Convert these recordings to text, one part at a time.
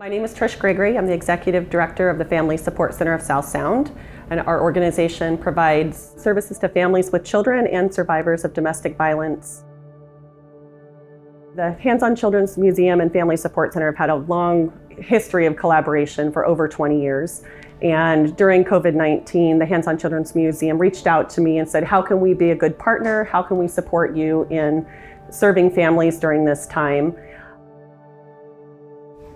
My name is Trish Gregory. I'm the Executive Director of the Family Support Center of South Sound, and our organization provides services to families with children and survivors of domestic violence. The Hands-On Children's Museum and Family Support Center have had a long history of collaboration for over 20 years. And during COVID-19, the Hands-On Children's Museum reached out to me and said, how can we be a good partner? How can we support you in serving families during this time?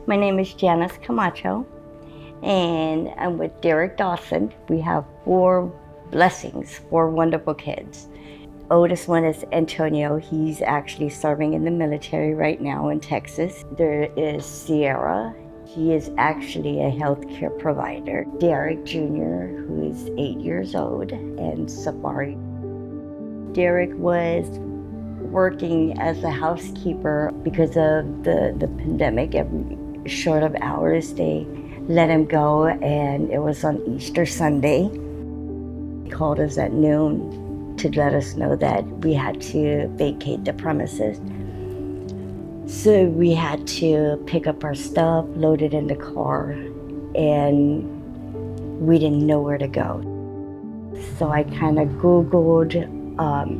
My name is Janice Camacho, and I'm with Derek Dawson. We have 4 blessings, 4 wonderful kids. Oldest one is Antonio. He's actually serving in the military right now in Texas. There is Sierra. He is actually a healthcare provider. Derek Jr., who is 8 years old, and Safari. Derek was working as a housekeeper because of the pandemic. Short of hours, they let him go, and it was on Easter Sunday. He called us at noon to let us know that we had to vacate the premises. So we had to pick up our stuff, load it in the car, and we didn't know where to go. So I kind of Googled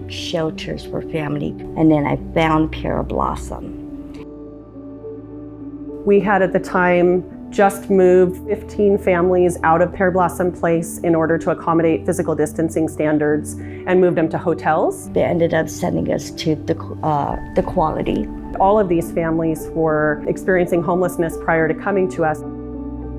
shelters for family, and then I found Pear Blossom. We had at the time just moved 15 families out of Pear Blossom Place in order to accommodate physical distancing standards and moved them to hotels. They ended up sending us to the Quality. All of these families were experiencing homelessness prior to coming to us.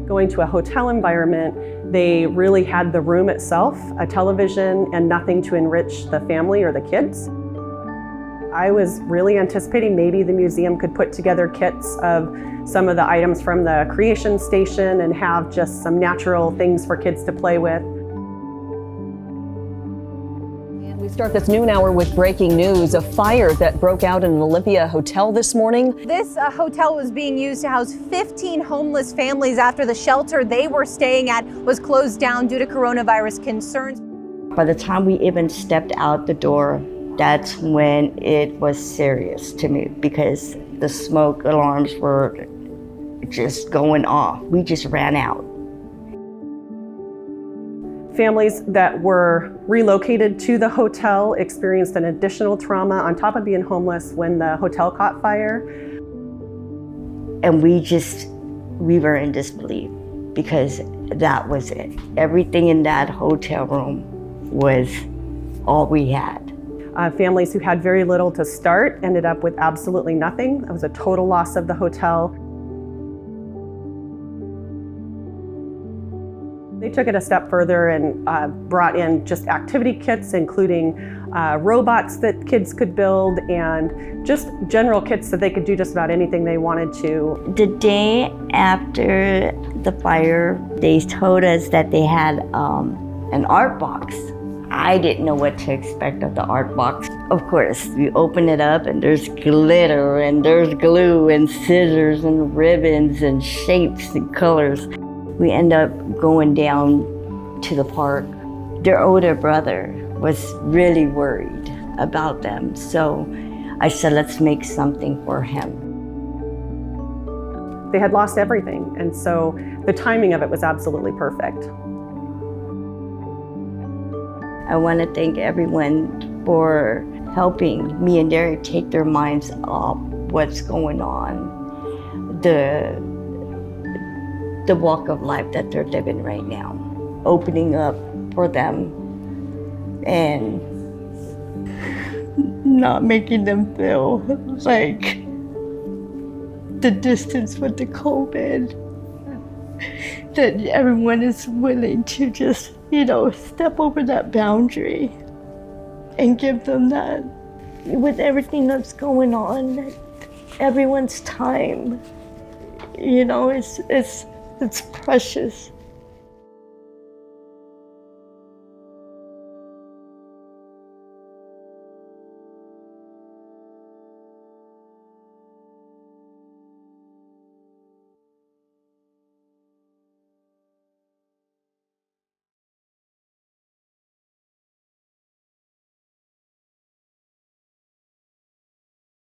Going to a hotel environment, they really had the room itself, a television, and nothing to enrich the family or the kids. I was really anticipating maybe the museum could put together kits of some of the items from the creation station and have just some natural things for kids to play with. And we start this noon hour with breaking news. A fire that broke out in an Olympia hotel this morning. This hotel was being used to house 15 homeless families after the shelter they were staying at was closed down due to coronavirus concerns. By the time we even stepped out the door, that's when it was serious to me, because the smoke alarms were just going off. We just ran out. Families that were relocated to the hotel experienced an additional trauma on top of being homeless when the hotel caught fire. And we were in disbelief, because that was it. Everything in that hotel room was all we had. Families who had very little to start ended up with absolutely nothing. It was a total loss of the hotel. They took it a step further and brought in just activity kits, including robots that kids could build and just general kits that they could do just about anything they wanted to. The day after the fire, they told us that they had an art box. I didn't know what to expect of the art box. Of course, we open it up and there's glitter and there's glue and scissors and ribbons and shapes and colors. We end up going down to the park. Their older brother was really worried about them. So I said, let's make something for him. They had lost everything, and so the timing of it was absolutely perfect. I want to thank everyone for helping me and Derek take their minds off what's going on, the walk of life that they're living right now, opening up for them and not making them feel like the distance with the COVID, that everyone is willing to just, step over that boundary and give them that. With everything that's going on, everyone's time, it's precious.